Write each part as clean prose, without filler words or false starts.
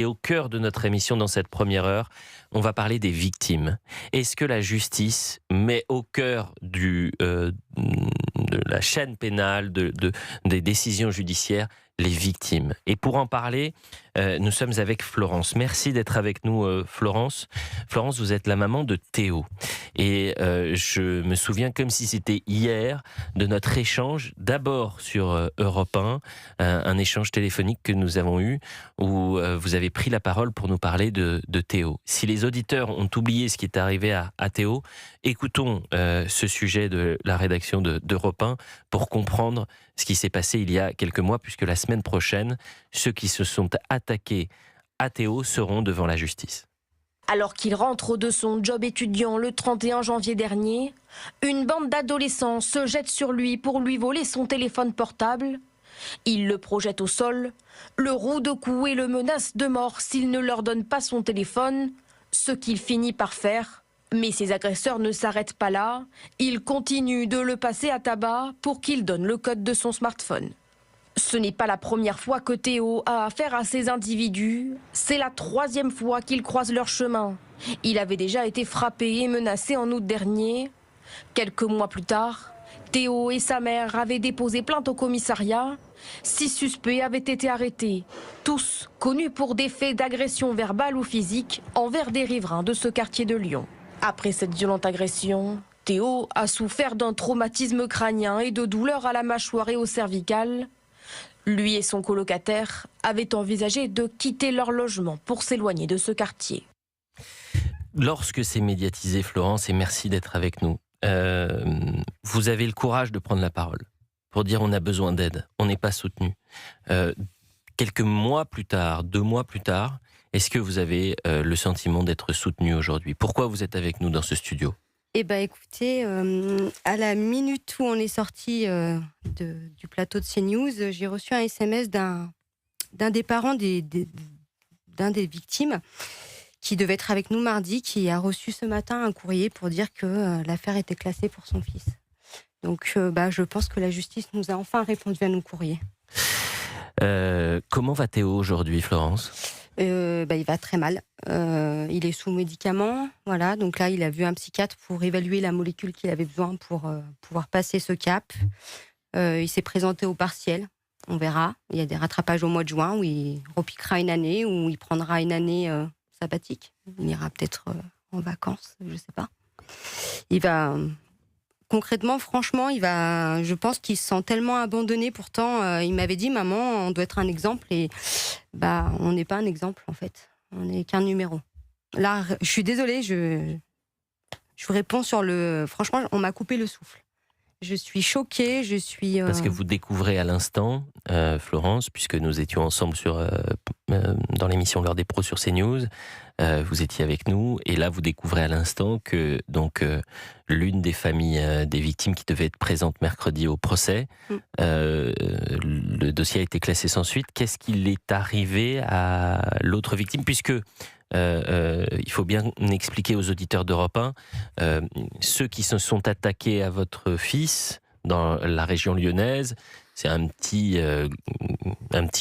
Et au cœur de notre émission, dans cette première heure, on va parler des victimes. Est-ce que la justice met au cœur de la chaîne pénale, des décisions judiciaires, les victimes? Et pour en parler, nous sommes avec Florence. Merci d'être avec nous, Florence. Florence, vous êtes la maman de Théo. Et je me souviens comme si c'était hier de notre échange, d'abord sur Europe 1, un échange téléphonique que nous avons eu, où vous avez pris la parole pour nous parler de Théo. Si les auditeurs ont oublié ce qui est arrivé à Théo, écoutons ce sujet de la rédaction d'Europe 1 pour comprendre ce qui s'est passé il y a quelques mois, puisque la semaine prochaine, ceux qui se sont attaqués à Théo seront devant la justice. Alors qu'il rentre de son job étudiant le 31 janvier dernier, une bande d'adolescents se jette sur lui pour lui voler son téléphone portable. Il le projette au sol, le roue de coups et le menace de mort s'il ne leur donne pas son téléphone, ce qu'il finit par faire. Mais ses agresseurs ne s'arrêtent pas là, ils continuent de le passer à tabac pour qu'il donne le code de son smartphone. Ce n'est pas la première fois que Théo a affaire à ces individus, c'est la 3e fois qu'ils croisent leur chemin. Il avait déjà été frappé et menacé en août dernier. Quelques mois plus tard, Théo et sa mère avaient déposé plainte au commissariat. 6 suspects avaient été arrêtés, tous connus pour des faits d'agression verbale ou physique envers des riverains de ce quartier de Lyon. Après cette violente agression, Théo a souffert d'un traumatisme crânien et de douleurs à la mâchoire et au cervical. Lui et son colocataire avaient envisagé de quitter leur logement pour s'éloigner de ce quartier. Lorsque c'est médiatisé, Florence, et merci d'être avec nous, vous avez le courage de prendre la parole pour dire on a besoin d'aide, on n'est pas soutenu. Quelques mois plus tard, 2 mois plus tard, est-ce que vous avez le sentiment d'être soutenu aujourd'hui? Pourquoi vous êtes avec nous dans ce studio? Eh bien, écoutez, à la minute où on est sorti du plateau de CNews, j'ai reçu un SMS d'un des parents d'un des victimes qui devait être avec nous mardi, qui a reçu ce matin un courrier pour dire que l'affaire était classée pour son fils. Donc, je pense que la justice nous a enfin répondu à nos courriers. Comment va Théo aujourd'hui, Florence? Il va très mal. Il est sous médicaments. Voilà. Donc là, il a vu un psychiatre pour évaluer la molécule qu'il avait besoin pour pouvoir passer ce cap. Il s'est présenté au partiel. On verra. Il y a des rattrapages au mois de juin où il repiquera une année, où il prendra une année sabbatique. Il ira peut-être en vacances, je ne sais pas. Il va... Concrètement, franchement, je pense qu'il se sent tellement abandonné. Pourtant, il m'avait dit, maman, on doit être un exemple. Et on n'est pas un exemple, en fait. On n'est qu'un numéro. Là, je suis désolée, je vous réponds sur le... Franchement, on m'a coupé le souffle. Je suis choquée, je suis... Parce que vous découvrez à l'instant, Florence, puisque nous étions ensemble dans l'émission L'heure des pros sur CNews, vous étiez avec nous, et là vous découvrez à l'instant que l'une des familles des victimes qui devait être présente mercredi au procès, le dossier a été classé sans suite. Qu'est-ce qu'il est arrivé à l'autre victime, puisque il faut bien expliquer aux auditeurs d'Europe 1, ceux qui se sont attaqués à votre fils dans la région lyonnaise, c'est un petit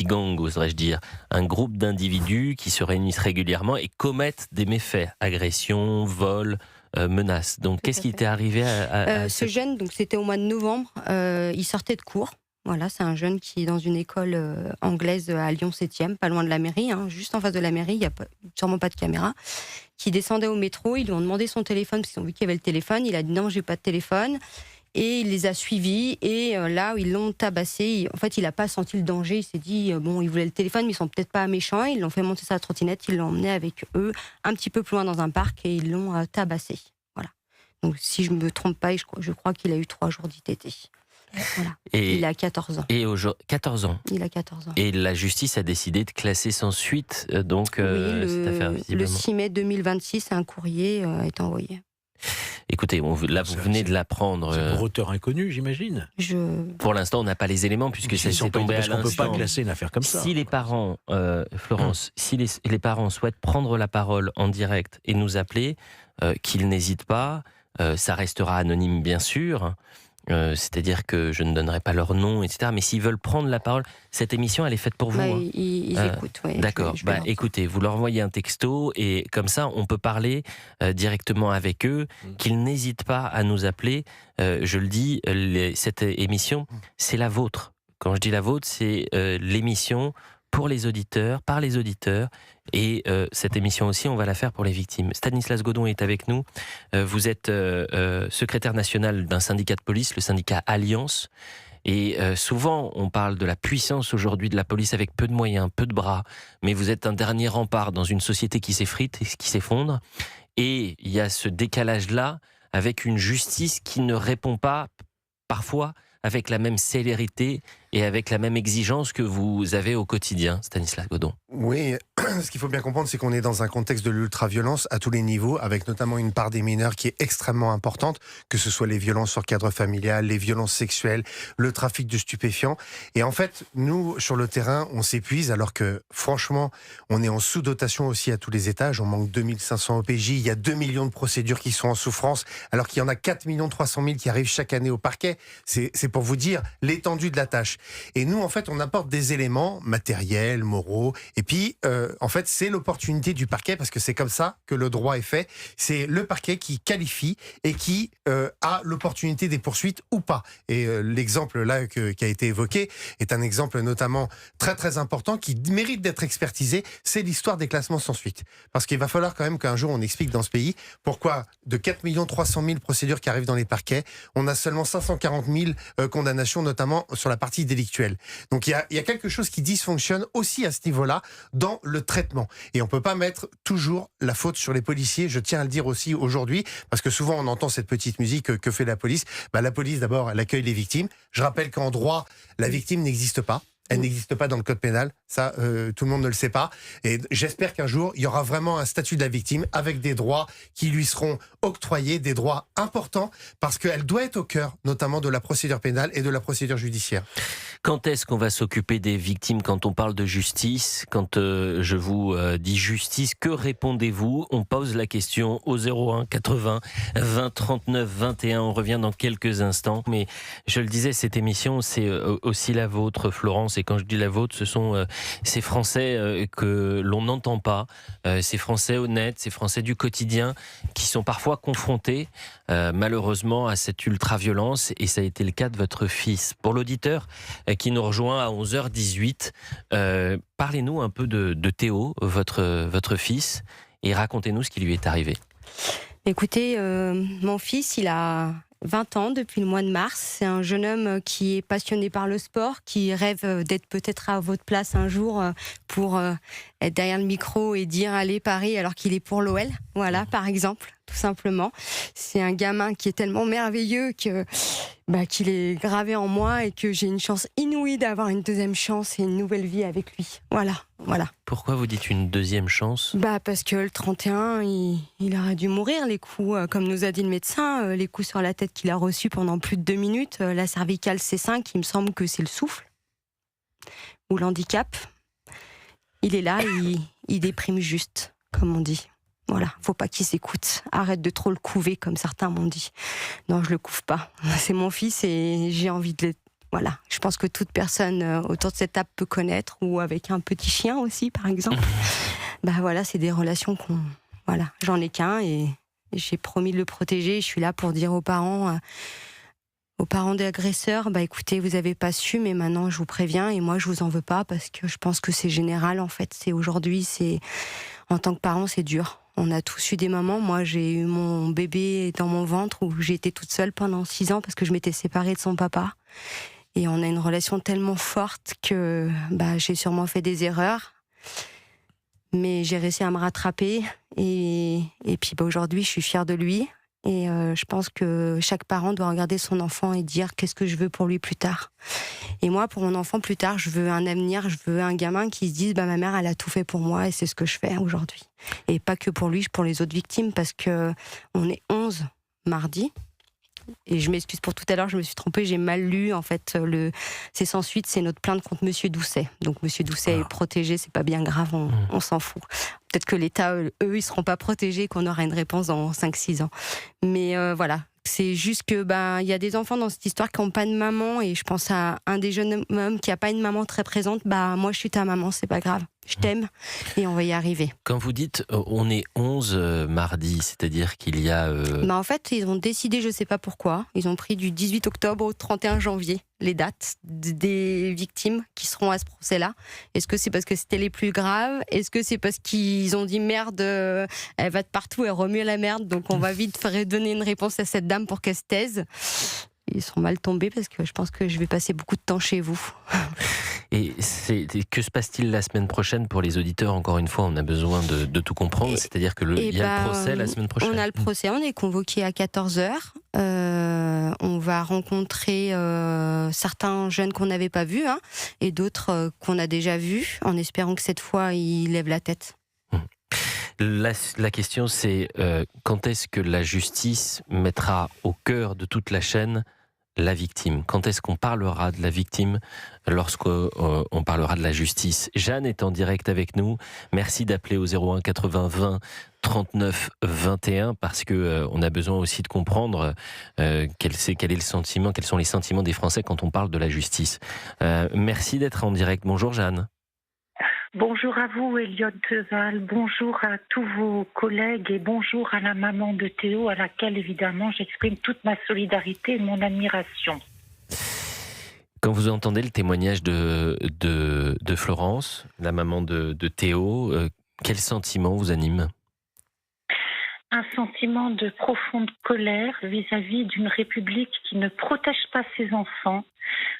gang, oserais-je dire, un groupe d'individus qui se réunissent régulièrement et commettent des méfaits, agressions, vols, menaces. Donc, qu'est-ce qui était arrivé à ce jeune, donc c'était au mois de novembre, il sortait de cours. Voilà, c'est un jeune qui est dans une école anglaise à Lyon 7e, pas loin de la mairie, juste en face de la mairie, il n'y a sûrement pas de caméra, qui descendait au métro. Ils lui ont demandé son téléphone, parce qu'ils ont vu qu'il y avait le téléphone. Il a dit non, j'ai pas de téléphone. Et il les a suivis, et là, ils l'ont tabassé. En fait, il n'a pas senti le danger. Il s'est dit, ils voulaient le téléphone, mais ils sont peut-être pas méchants. Ils l'ont fait monter sa trottinette, ils l'ont emmené avec eux un petit peu plus loin dans un parc, et ils l'ont tabassé. Voilà. Donc, si je ne me trompe pas, je crois qu'il a eu 3 jours d'ITT. Voilà. Et il a 14 ans. Et 14 ans. Il a 14 ans. Et la justice a décidé de classer sans suite cette affaire, visiblement. Le 6 mai 2026, un courrier est envoyé. Écoutez, là vous venez de l'apprendre. C'est pour auteur inconnu, j'imagine. Pour l'instant, on n'a pas les éléments puisque ça s'est tombé à l'instant. Parce qu'on ne peut pas classer une affaire comme ça. Si les parents, Florence, si les parents souhaitent prendre la parole en direct et nous appeler, qu'ils n'hésitent pas. Ça restera anonyme, bien sûr. c'est-à-dire que je ne donnerai pas leur nom, etc. Mais s'ils veulent prendre la parole, cette émission, elle est faite pour vous. Bah, ils écoutent, oui. D'accord. Écoutez, vous leur envoyez un texto et comme ça, on peut parler directement avec eux, qu'ils n'hésitent pas à nous appeler. Je le dis, cette émission, c'est la vôtre. Quand je dis la vôtre, c'est l'émission pour les auditeurs, par les auditeurs. Et cette émission aussi, on va la faire pour les victimes. Stanislas Godon est avec nous. Vous êtes secrétaire national d'un syndicat de police, le syndicat Alliance. Et souvent, on parle de la puissance aujourd'hui de la police avec peu de moyens, peu de bras. Mais vous êtes un dernier rempart dans une société qui s'effrite et qui s'effondre. Et il y a ce décalage-là avec une justice qui ne répond pas, parfois, avec la même célérité et avec la même exigence que vous avez au quotidien, Stanislas Godon. Oui, ce qu'il faut bien comprendre, c'est qu'on est dans un contexte de l'ultra-violence à tous les niveaux, avec notamment une part des mineurs qui est extrêmement importante, que ce soit les violences sur cadre familial, les violences sexuelles, le trafic de stupéfiants. Et en fait, nous, sur le terrain, on s'épuise, alors que, franchement, on est en sous-dotation aussi à tous les étages. On manque 2500 OPJ, il y a 2 millions de procédures qui sont en souffrance, alors qu'il y en a 4 300 000 qui arrivent chaque année au parquet. C'est pour vous dire l'étendue de la tâche. Et nous, en fait, on apporte des éléments matériels, moraux, et puis, en fait, c'est l'opportunité du parquet, parce que c'est comme ça que le droit est fait. C'est le parquet qui qualifie et qui a l'opportunité des poursuites ou pas. Et l'exemple là qui a été évoqué est un exemple notamment très très important qui mérite d'être expertisé. C'est l'histoire des classements sans suite. Parce qu'il va falloir quand même qu'un jour on explique dans ce pays pourquoi de 4 300 000 procédures qui arrivent dans les parquets, on a seulement 540 000 condamnations, notamment sur la partie délictuelle. Donc il y a quelque chose qui dysfonctionne aussi à ce niveau-là dans le traitement. Et on peut pas mettre toujours la faute sur les policiers. Je tiens à le dire aussi aujourd'hui, parce que souvent on entend cette petite musique que fait la police. La police, d'abord, elle accueille les victimes. Je rappelle qu'en droit, la victime n'existe pas. Elle n'existe pas dans le code pénal, ça tout le monde ne le sait pas. Et j'espère qu'un jour, il y aura vraiment un statut de la victime avec des droits qui lui seront octroyés, des droits importants, parce qu'elle doit être au cœur, notamment de la procédure pénale et de la procédure judiciaire. Quand est-ce qu'on va s'occuper des victimes quand on parle de justice? Quand je vous dis justice, que répondez-vous? On pose la question au 01 80 20 39 21. On revient dans quelques instants. Mais je le disais, cette émission, c'est aussi la vôtre, Florence. Et quand je dis la vôtre, ce sont ces Français que l'on n'entend pas, ces Français honnêtes, ces Français du quotidien qui sont parfois confrontés malheureusement à cette ultra-violence, et ça a été le cas de votre fils. Pour l'auditeur qui nous rejoint à 11h18, parlez-nous un peu de Théo, votre fils, et racontez-nous ce qui lui est arrivé. Écoutez, mon fils, il a 20 ans depuis le mois de mars. C'est un jeune homme qui est passionné par le sport, qui rêve d'être peut-être à votre place un jour pour être derrière le micro et dire allez Paris alors qu'il est pour l'OL. Voilà, par exemple, tout simplement. C'est un gamin qui est tellement merveilleux que qu'il est gravé en moi et que j'ai une chance inouïe d'avoir une deuxième chance et une nouvelle vie avec lui. Voilà. Pourquoi vous dites une deuxième chance? Parce que le 31, il aurait dû mourir. Les coups, comme nous a dit le médecin, les coups sur la tête qu'il a reçus pendant plus de 2 minutes, la cervicale C5, il me semble que c'est le souffle ou l'handicap. Il est là, il déprime juste, comme on dit. Voilà, faut pas qu'il s'écoute. Arrête de trop le couver, comme certains m'ont dit. Non, je le couve pas. C'est mon fils et j'ai envie de le... Voilà, je pense que toute personne autour de cette table peut connaître, ou avec un petit chien aussi, par exemple. Voilà, c'est des relations qu'on... Voilà, j'en ai qu'un et j'ai promis de le protéger. Je suis là pour dire aux parents des agresseurs, écoutez, vous avez pas su, mais maintenant je vous préviens, et moi je vous en veux pas, parce que je pense que c'est général, en fait. C'est aujourd'hui, en tant que parent, c'est dur. On a tous eu des moments. Moi, j'ai eu mon bébé dans mon ventre où j'ai été toute seule pendant 6 ans parce que je m'étais séparée de son papa. Et on a une relation tellement forte que j'ai sûrement fait des erreurs. Mais j'ai réussi à me rattraper. Et puis aujourd'hui, je suis fière de lui. Et je pense que chaque parent doit regarder son enfant et dire qu'est-ce que je veux pour lui plus tard. Et moi, pour mon enfant plus tard, je veux un avenir, je veux un gamin qui se dise ma mère, elle a tout fait pour moi et c'est ce que je fais aujourd'hui. Et pas que pour lui, pour les autres victimes, parce que on est 11 mardi. Et je m'excuse pour tout à l'heure, je me suis trompée, j'ai mal lu. En fait, c'est sans suite, c'est notre plainte contre Monsieur Doucet. Donc Monsieur Doucet est protégé, c'est pas bien grave, on s'en fout. Peut-être que l'État, eux, ils seront pas protégés et qu'on aura une réponse dans 5-6 ans. Mais voilà, C'est juste que il y a des enfants dans cette histoire qui n'ont pas de maman, et je pense à un des jeunes hommes qui n'a pas une maman très présente. Moi, je suis ta maman, c'est pas grave. Je t'aime et on va y arriver. Quand vous dites on est 11 mardi, c'est-à-dire qu'il y a... En fait, ils ont décidé, je sais pas pourquoi, ils ont pris du 18 octobre au 31 janvier les dates des victimes qui seront à ce procès-là. Est-ce que c'est parce que c'était les plus graves? Est-ce que c'est parce qu'ils ont dit merde, elle va de partout, elle remue la merde, donc on va vite donner une réponse à cette dame pour qu'elle se taise? Ils sont mal tombés parce que je pense que je vais passer beaucoup de temps chez vous. Et que se passe-t-il la semaine prochaine pour les auditeurs? Encore une fois, on a besoin de tout comprendre. C'est-à-dire que il y a le procès la semaine prochaine. On a le procès, on est convoqué à 14h. On va rencontrer certains jeunes qu'on n'avait pas vus, et d'autres qu'on a déjà vus, en espérant que cette fois, ils lèvent la tête. La question, c'est quand est-ce que la justice mettra au cœur de toute la chaîne la victime? Quand est-ce qu'on parlera de la victime lorsqu'on parlera de la justice? Jeanne est en direct avec nous. Merci d'appeler au 01 80 20 39 21 parce que on a besoin aussi de comprendre quel est le sentiment, quels sont les sentiments des Français quand on parle de la justice. Merci d'être en direct. Bonjour Jeanne. Bonjour à vous, Elliot Deval. Bonjour à tous vos collègues et bonjour à la maman de Théo, à laquelle, évidemment, j'exprime toute ma solidarité et mon admiration. Quand vous entendez le témoignage de Florence, la maman de Théo, quel sentiment vous anime ? Un sentiment de profonde colère vis-à-vis d'une République qui ne protège pas ses enfants,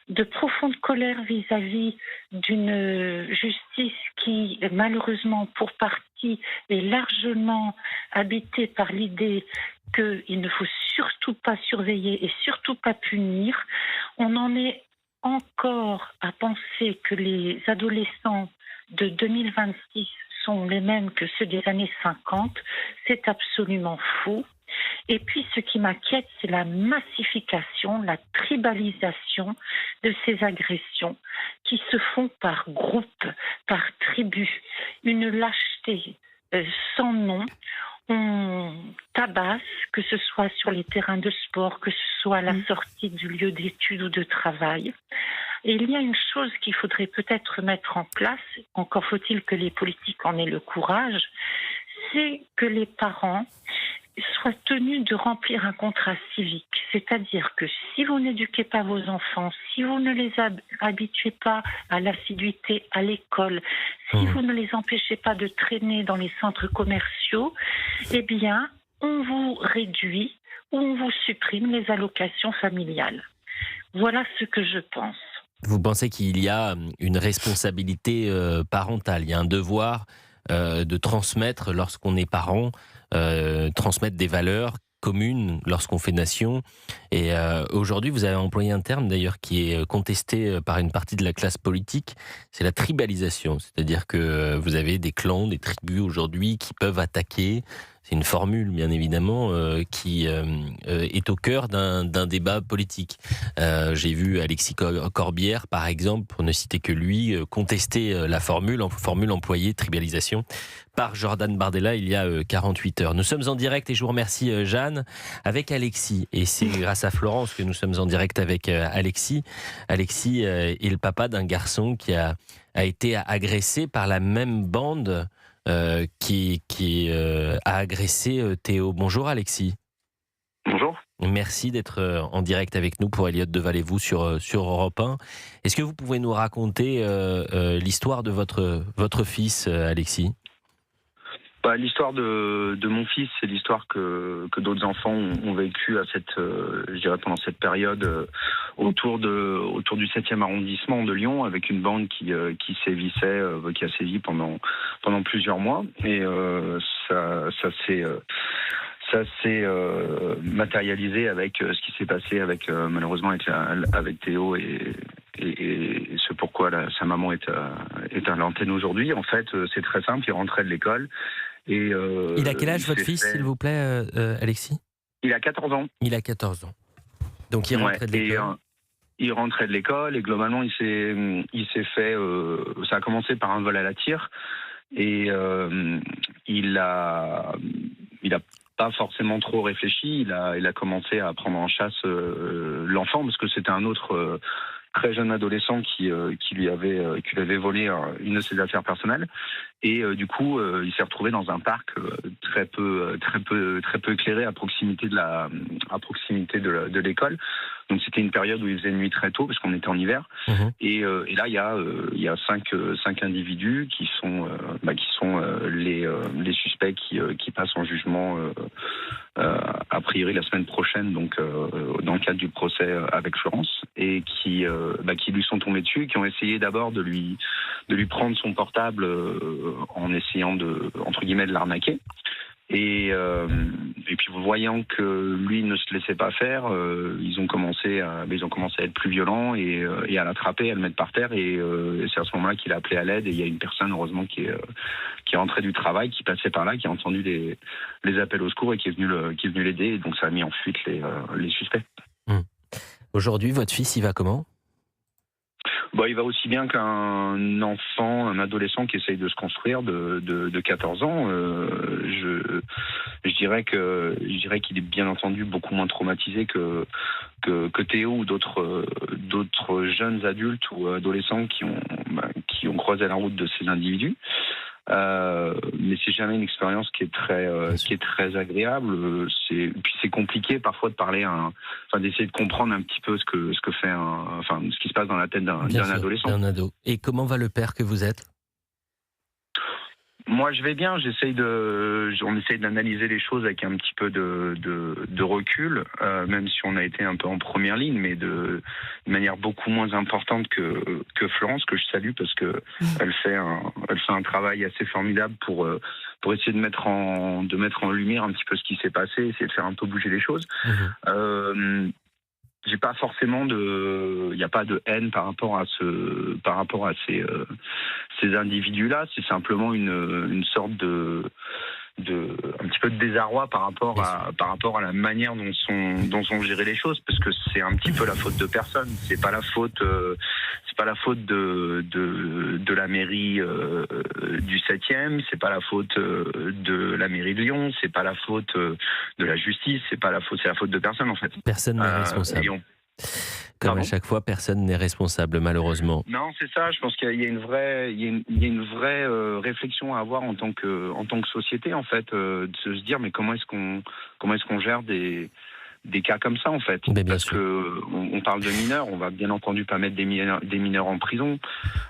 de profonde colère vis-à-vis d'une justice qui, malheureusement, pour partie, est largement habitée par l'idée qu'il ne faut surtout pas surveiller et surtout pas punir. On en est encore à penser que les adolescents de 2026 sont les mêmes que ceux des années 50. C'est absolument faux. Et puis, ce qui m'inquiète, c'est la massification, la tribalisation de ces agressions qui se font par groupe, par tribu. Une lâcheté sans nom. On tabasse, que ce soit sur les terrains de sport, que ce soit à la sortie du lieu d'études ou de travail. Et il y a une chose qu'il faudrait peut-être mettre en place, encore faut-il que les politiques en aient le courage, c'est que les parents soient tenus de remplir un contrat civique. C'est-à-dire que si vous n'éduquez pas vos enfants, si vous ne les habituez pas à l'assiduité à l'école, si vous ne les empêchez pas de traîner dans les centres commerciaux, eh bien, on vous réduit ou on vous supprime les allocations familiales. Voilà ce que je pense. Vous pensez qu'il y a une responsabilité parentale, il y a un devoir de transmettre lorsqu'on est parent, transmettre des valeurs communes lorsqu'on fait nation. Et aujourd'hui, vous avez employé un terme d'ailleurs qui est contesté par une partie de la classe politique, c'est la tribalisation. C'est-à-dire que vous avez des clans, des tribus aujourd'hui qui peuvent attaquer. C'est une formule, bien évidemment, qui est au cœur d'un débat politique. J'ai vu Alexis Corbière, par exemple, pour ne citer que lui, contester la formule employée, tribalisation, par Jordan Bardella il y a 48 heures. Nous sommes en direct et je vous remercie, Jeanne, avec Alexis. Et c'est grâce à Florence que nous sommes en direct avec Alexis. Alexis est le papa d'un garçon qui a été agressé par la même bande qui a agressé Théo. Bonjour Alexis. Bonjour. Merci d'être en direct avec nous pour Elliot Deval et vous sur Europe 1. Est-ce que vous pouvez nous raconter l'histoire de votre fils, Alexis ? L'histoire de mon fils, c'est l'histoire que d'autres enfants ont vécu pendant cette période autour du 7e arrondissement de Lyon, avec une bande qui sévissait, qui a sévi pendant plusieurs mois. Et ça s'est matérialisé avec ce qui s'est passé malheureusement avec Théo et ce pourquoi sa maman est à l'antenne aujourd'hui. En fait, c'est très simple, il rentrait de l'école. Et il a quel âge votre fils, s'il vous plaît, Alexis ? Il a 14 ans. Il a 14 ans. Donc il rentrait de l'école. Il rentrait de l'école et globalement il s'est fait. Ça a commencé par un vol à la tire et il a pas forcément trop réfléchi. Il a commencé à prendre en chasse l'enfant parce que c'était un autre très jeune adolescent qui lui avait volé une de ses affaires personnelles. Et du coup, il s'est retrouvé dans un parc très peu éclairé à proximité de l'école. Donc c'était une période où il faisait nuit très tôt parce qu'on était en hiver. Et là, il y a cinq individus qui sont les suspects qui passent en jugement a priori la semaine prochaine, donc dans le cadre du procès avec Florence, et qui lui sont tombés dessus, qui ont essayé d'abord de lui prendre son portable en essayant entre guillemets de l'arnaquer. Et puis voyant que lui ne se laissait pas faire, ils ont commencé à être plus violents et à l'attraper, à le mettre par terre. Et c'est à ce moment-là qu'il a appelé à l'aide. Et il y a une personne, heureusement, qui est rentrée du travail, qui passait par là, qui a entendu les appels au secours et qui est venu l'aider. Et donc ça a mis en fuite les suspects. Aujourd'hui, votre fils, il va comment ? Il va aussi bien qu'un enfant, un adolescent qui essaye de se construire de 14 ans. Je dirais qu'il est bien entendu beaucoup moins traumatisé que Théo ou d'autres jeunes adultes ou adolescents qui ont croisé la route de ces individus. Mais c'est jamais une expérience qui est très agréable. Puis c'est compliqué parfois de parler, d'essayer de comprendre un petit peu ce qui se passe dans la tête d'un adolescent. D'un ado. Et comment va le père que vous êtes ? Moi, je vais bien. On essaye d'analyser les choses avec un petit peu de recul, même si on a été un peu en première ligne, mais de manière beaucoup moins importante que Florence, que je salue parce que elle fait un travail assez formidable pour essayer de mettre en lumière un petit peu ce qui s'est passé, essayer de faire un peu bouger les choses. J'ai pas forcément il n'y a pas de haine par rapport à ces individus-là. C'est simplement une sorte un petit peu de désarroi par rapport à la manière dont sont gérées les choses, parce que c'est un petit peu la faute de personne. C'est pas la faute de la mairie du 7e, c'est pas la faute de la mairie de Lyon, c'est pas la faute de la justice, c'est la faute de personne en fait. Personne n'est responsable. Comme à chaque fois, personne n'est responsable, malheureusement. Non, c'est ça. Je pense qu'il y a une vraie réflexion à avoir en tant que société, en fait, de se dire mais comment est-ce qu'on gère des cas comme ça, en fait. Parce que on parle de mineurs, on va bien entendu pas mettre des mineurs en prison.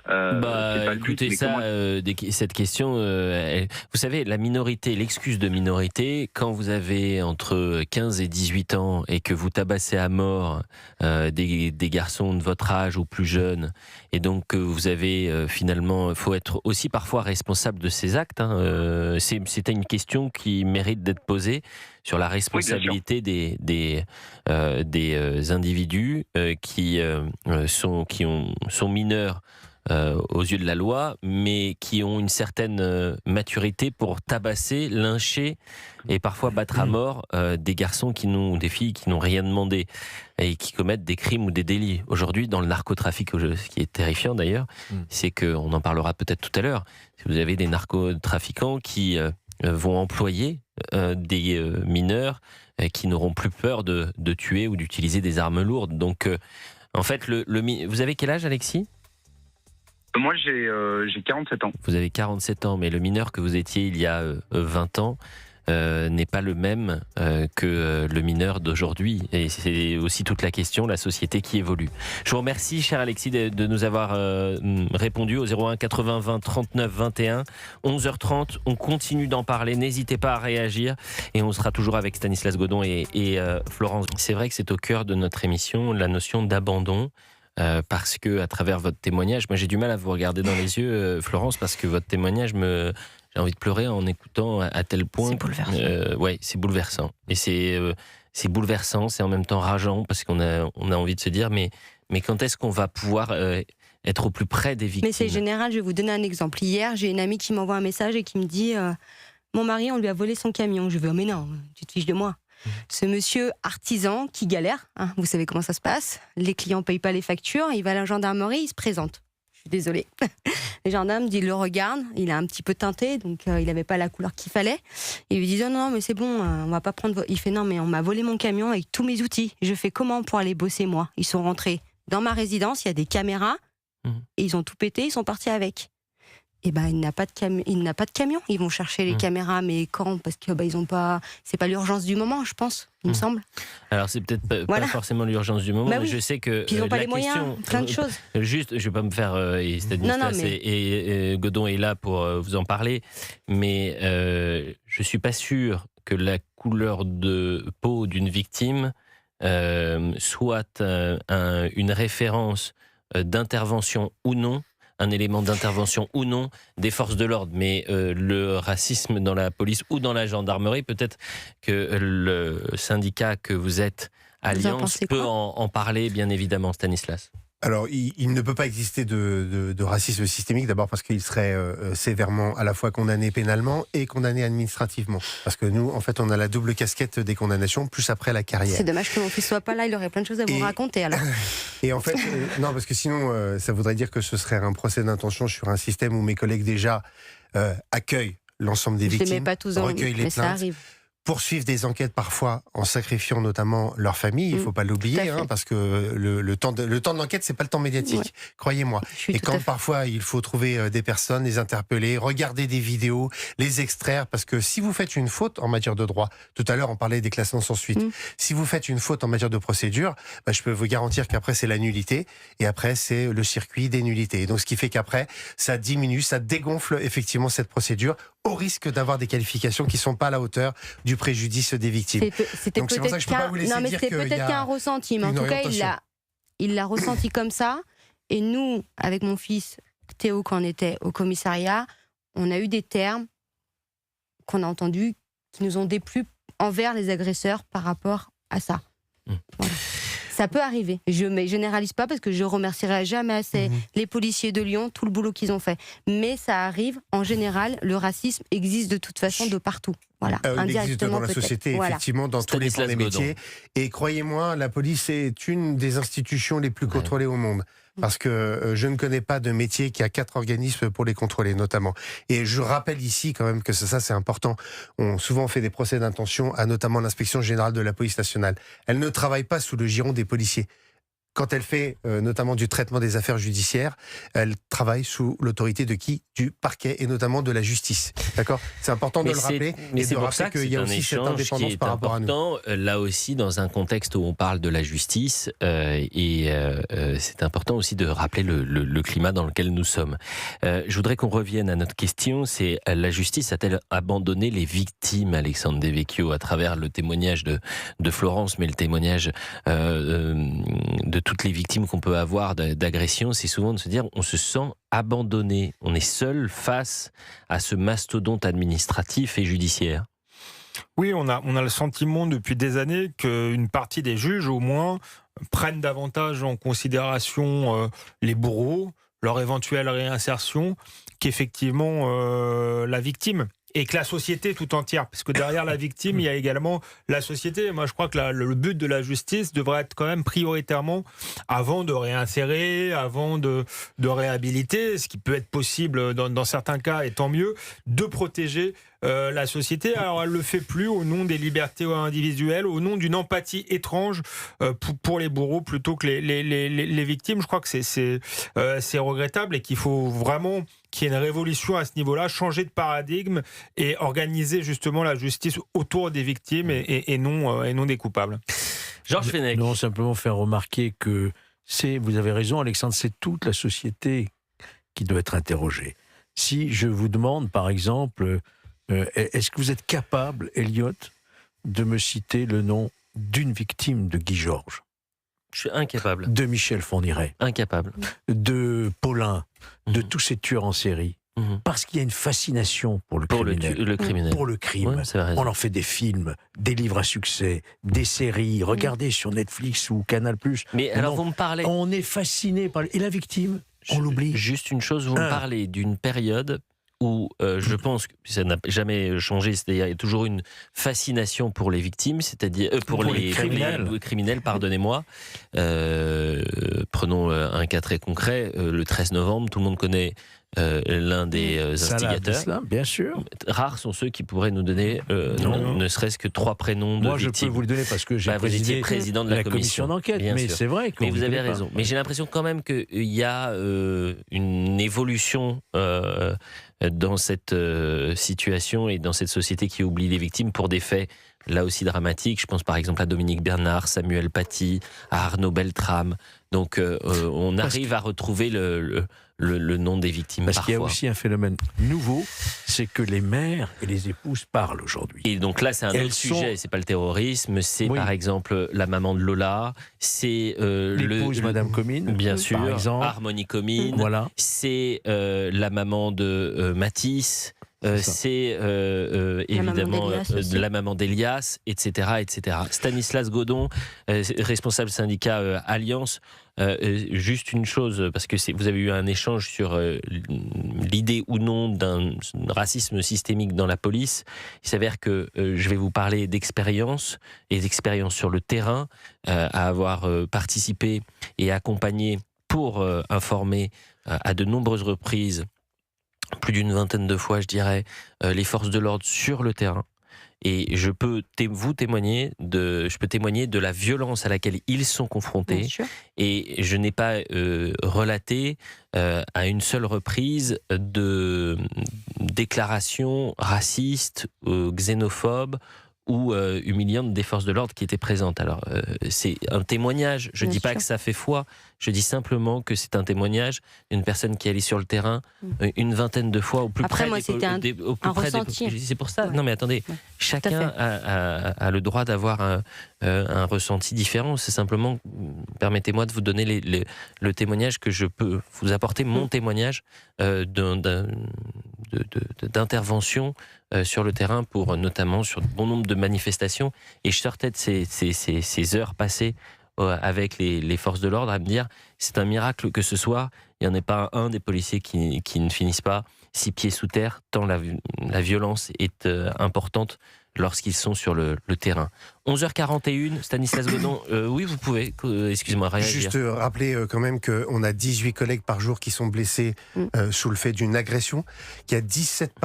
C'est pas écoutez, cette question, vous savez, la minorité, l'excuse de minorité, quand vous avez entre 15 et 18 ans et que vous tabassez à mort des garçons de votre âge ou plus jeunes, et donc que vous avez finalement, faut être aussi parfois responsable de ces actes. C'était une question qui mérite d'être posée sur la responsabilité des individus qui sont mineurs aux yeux de la loi, mais qui ont une certaine maturité pour tabasser, lyncher et parfois battre à mort des garçons des filles qui n'ont rien demandé et qui commettent des crimes ou des délits. Aujourd'hui, dans le narcotrafic, ce qui est terrifiant d'ailleurs, c'est qu'on en parlera peut-être tout à l'heure, vous avez des narcotrafiquants qui vont employer des mineurs qui n'auront plus peur de tuer ou d'utiliser des armes lourdes. Donc, en fait, vous avez quel âge, Alexis ? Moi, j'ai 47 ans. Vous avez 47 ans, mais le mineur que vous étiez il y a 20 ans n'est pas le même que le mineur d'aujourd'hui. Et c'est aussi toute la question, la société qui évolue. Je vous remercie, cher Alexis, de nous avoir répondu au 01 80 20 39 21. 11h30, on continue d'en parler. N'hésitez pas à réagir. Et on sera toujours avec Stanislas Godon et Florence. C'est vrai que c'est au cœur de notre émission, la notion d'abandon. Parce que à travers votre témoignage, moi j'ai du mal à vous regarder dans les yeux, Florence, parce que votre témoignage j'ai envie de pleurer en écoutant à tel point. C'est bouleversant. C'est bouleversant. Et c'est bouleversant, c'est en même temps rageant, parce qu'on a envie de se dire, mais quand est-ce qu'on va pouvoir être au plus près des victimes ? Mais c'est général, je vais vous donner un exemple. Hier, j'ai une amie qui m'envoie un message et qui me dit mon mari, on lui a volé son camion. Je veux, mais non, tu te fiches de moi. Ce monsieur artisan qui galère, vous savez comment ça se passe, les clients ne payent pas les factures, il va à la gendarmerie, il se présente. Je suis désolée. Le gendarme dit, il le regarde, il est un petit peu teinté, donc il n'avait pas la couleur qu'il fallait. Il lui dit, non, mais c'est bon, on va pas prendre... Il fait, non, mais on m'a volé mon camion avec tous mes outils. Je fais comment pour aller bosser, moi? Ils sont rentrés dans ma résidence, il y a des caméras, et ils ont tout pété, ils sont partis avec. Et ben, il n'a pas de camion. Ils vont chercher les caméras, mais quand? Parce que ils ont pas. C'est pas l'urgence du moment, je pense. Il me semble. Alors c'est peut-être pas forcément l'urgence du moment, mais je sais que puis ils n'ont pas les moyens, plein de choses. Juste, je vais pas me faire et Stanislas et Godon est là pour vous en parler, mais je suis pas sûr que la couleur de peau d'une victime soit une référence d'intervention ou non, un élément d'intervention ou non des forces de l'ordre. Mais le racisme dans la police ou dans la gendarmerie, peut-être que le syndicat que vous êtes, Alliance, peut en parler, bien évidemment, Stanislas. Alors, il ne peut pas exister de racisme systémique, d'abord parce qu'il serait sévèrement à la fois condamné pénalement et condamné administrativement. Parce que nous, en fait, on a la double casquette des condamnations, plus après la carrière. C'est dommage que mon fils soit pas là, il aurait plein de choses à vous raconter, alors. Et en fait, non, parce que sinon, ça voudrait dire que ce serait un procès d'intention sur un système où mes collègues déjà accueillent l'ensemble des victimes, je les mets pas tous recueillent les plaintes. Ça arrive. Poursuivent des enquêtes parfois en sacrifiant notamment leur famille, il ne faut pas l'oublier, parce que le temps de l'enquête, c'est pas le temps médiatique, croyez-moi. Et quand parfois il faut trouver des personnes, les interpeller, regarder des vidéos, les extraire, parce que si vous faites une faute en matière de droit, tout à l'heure on parlait des classements sans suite, si vous faites une faute en matière de procédure, je peux vous garantir qu'après c'est la nullité, et après c'est le circuit des nullités. Et donc ce qui fait qu'après, ça diminue, ça dégonfle effectivement cette procédure, au risque d'avoir des qualifications qui ne sont pas à la hauteur du préjudice des victimes. C'était peut-être qu'un ressenti, mais en tout cas, il l'a ressenti comme ça. Et nous, avec mon fils Théo, quand on était au commissariat, on a eu des termes qu'on a entendus qui nous ont déplu envers les agresseurs par rapport à ça. Voilà. Ça peut arriver. Je ne généralise pas parce que je remercierai jamais assez les policiers de Lyon, tout le boulot qu'ils ont fait. Mais ça arrive, en général, le racisme existe de toute façon de partout. Voilà, il existe dans la société, effectivement, dans tous les pans des métiers. Et croyez-moi, la police est une des institutions les plus contrôlées au monde. Parce que je ne connais pas de métier qui a 4 organismes pour les contrôler, notamment. Et je rappelle ici quand même que ça c'est important. On souvent fait des procès d'intention à notamment l'inspection générale de la police nationale. Elle ne travaille pas sous le giron des policiers. Quand elle fait notamment du traitement des affaires judiciaires, elle travaille sous l'autorité de qui? Du parquet et notamment de la justice. D'accord? C'est important de le rappeler et de rappeler qu'il y a aussi cette indépendance par rapport à nous. Là aussi, dans un contexte où on parle de la justice, c'est important aussi de rappeler le climat dans lequel nous sommes. Je voudrais qu'on revienne à notre question, c'est la justice a-t-elle abandonné les victimes, Alexandre Devecchio, à travers le témoignage de Florence, mais le témoignage de toutes les victimes qu'on peut avoir d'agression, c'est souvent de se dire on se sent abandonné, on est seul face à ce mastodonte administratif et judiciaire. Oui, on a le sentiment depuis des années qu'une partie des juges, au moins, prennent davantage en considération les bourreaux, leur éventuelle réinsertion, qu'effectivement la victime. Et que la société tout entière, parce que derrière la victime, il y a également la société. Moi, je crois que le but de la justice devrait être quand même prioritairement, avant de réinsérer, avant de réhabiliter, ce qui peut être possible dans certains cas, et tant mieux, de protéger la société. Alors, elle le fait plus au nom des libertés individuelles, au nom d'une empathie étrange pour les bourreaux plutôt que les victimes. Je crois que c'est regrettable et qu'il faut vraiment qu'il y ait une révolution à ce niveau-là, changer de paradigme et organiser justement la justice autour des victimes et non des coupables. Georges Fenech. Non, simplement faire remarquer que vous avez raison, Alexandre, c'est toute la société qui doit être interrogée. Si je vous demande, par exemple, est-ce que vous êtes capable, Elliot, de me citer le nom d'une victime de Guy Georges? Je suis incapable. De Michel Fourniret. Incapable. De Paulin, de tous ces tueurs en série. Parce qu'il y a une fascination pour le criminel. Pour le crime. Ouais, on en fait des films, des livres à succès, des séries. Regardez sur Netflix ou Canal+. Mais alors vous me parlez... On est fasciné par... Et la victime, on l'oublie. Juste une chose, vous me parlez d'une période où je pense que ça n'a jamais changé, c'est-à-dire il y a toujours une fascination pour les victimes, c'est-à-dire pour les criminels, pardonnez-moi. Prenons un cas très concret, le 13 novembre, tout le monde connaît l'un des instigateurs. Bien sûr. Rares sont ceux qui pourraient nous donner ne serait-ce que 3 prénoms de victimes. Moi, je peux vous le donner parce que j'ai vous étiez président de la commission d'enquête, mais c'est vrai que... Mais vous avez raison. Mais j'ai l'impression quand même qu'il y a une évolution dans cette situation et dans cette société qui oublie les victimes pour des faits là aussi dramatiques. Je pense par exemple à Dominique Bernard, Samuel Paty, à Arnaud Beltrame. Donc on arrive à retrouver le nom des victimes Parce parfois. qu'il y a aussi un phénomène nouveau, c'est que les mères et les épouses parlent aujourd'hui. Et donc là, c'est un autre sujet, c'est pas le terrorisme, c'est par exemple la maman de Lola, c'est l'épouse Madame Comines, bien sûr, par exemple. Harmonie Comines, voilà. C'est la maman de Matisse. C'est évidemment la maman d'Elias, etc., etc. Stanislas Godon, responsable syndicat Alliance. Juste une chose, parce que vous avez eu un échange sur l'idée ou non d'un racisme systémique dans la police. Il s'avère que je vais vous parler d'expérience et d'expérience sur le terrain, à avoir participé et accompagné pour informer à de nombreuses reprises, plus d'une vingtaine de fois, je dirais, les forces de l'ordre sur le terrain. Et je peux témoigner de la violence à laquelle ils sont confrontés. Et je n'ai pas relaté à une seule reprise de déclarations racistes, xénophobes ou humiliantes des forces de l'ordre qui étaient présentes. Alors, c'est un témoignage. Je ne dis pas que ça fait foi. Je dis simplement que c'est un témoignage d'une personne qui est allée sur le terrain une vingtaine de fois au plus près des ressenti. C'est pour ça. Ouais. Non, mais attendez, chacun a le droit d'avoir un ressenti différent. C'est simplement, permettez-moi de vous donner le témoignage que je peux vous apporter, mon témoignage d'intervention sur le terrain pour notamment sur bon nombre de manifestations. Et je sortais de ces heures passées avec les forces de l'ordre à me dire c'est un miracle que ce soit, il n'y en ait pas un des policiers qui ne finissent pas 6 pieds sous terre, tant la violence est importante lorsqu'ils sont sur le terrain. 11h41, Stanislas Godon, oui vous pouvez, excusez-moi, réagir. Juste rappeler quand même qu'on a 18 collègues par jour qui sont blessés sous le fait d'une agression, qu'il y a 17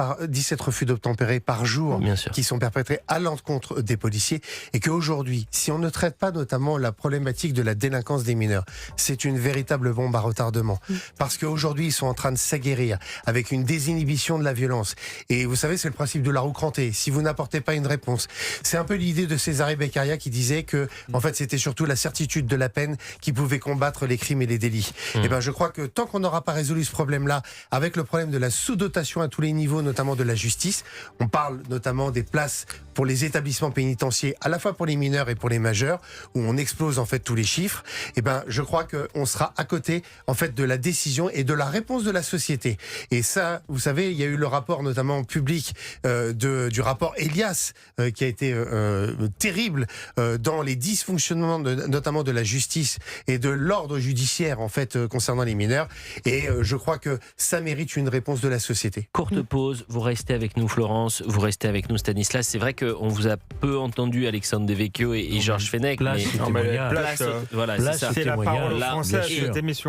refus d'obtempérer par jour qui sont perpétrés à l'encontre des policiers, et qu'aujourd'hui, si on ne traite pas notamment la problématique de la délinquance des mineurs, c'est une véritable bombe à retardement. Parce qu'aujourd'hui, ils sont en train de s'aguerrir avec une désinhibition de la violence. Et vous savez, c'est le principe de la roue crantée. Si vous n'apportez pas une réponse, c'est un peu l'idée de César Beccaria qui disait que, en fait, c'était surtout la certitude de la peine qui pouvait combattre les crimes et les délits. Et ben, je crois que tant qu'on n'aura pas résolu ce problème-là, avec le problème de la sous-dotation à tous les niveaux, notamment de la justice, on parle notamment des places pour les établissements pénitentiaires, à la fois pour les mineurs et pour les majeurs, où on explose en fait tous les chiffres. Et ben, je crois qu'on sera à côté, en fait, de la décision et de la réponse de la société. Et ça, vous savez, il y a eu le rapport notamment public du rapport Elias, qui a été terrible dans les dysfonctionnements notamment de la justice et de l'ordre judiciaire en fait concernant les mineurs, et je crois que ça mérite une réponse de la société. Courte pause, vous restez avec nous Florence, vous restez avec nous Stanislas. C'est vrai qu'on vous a peu entendu Alexandre Devecchio et Georges Fenech, voilà, c'est ça. C'est la parole française de cette émission.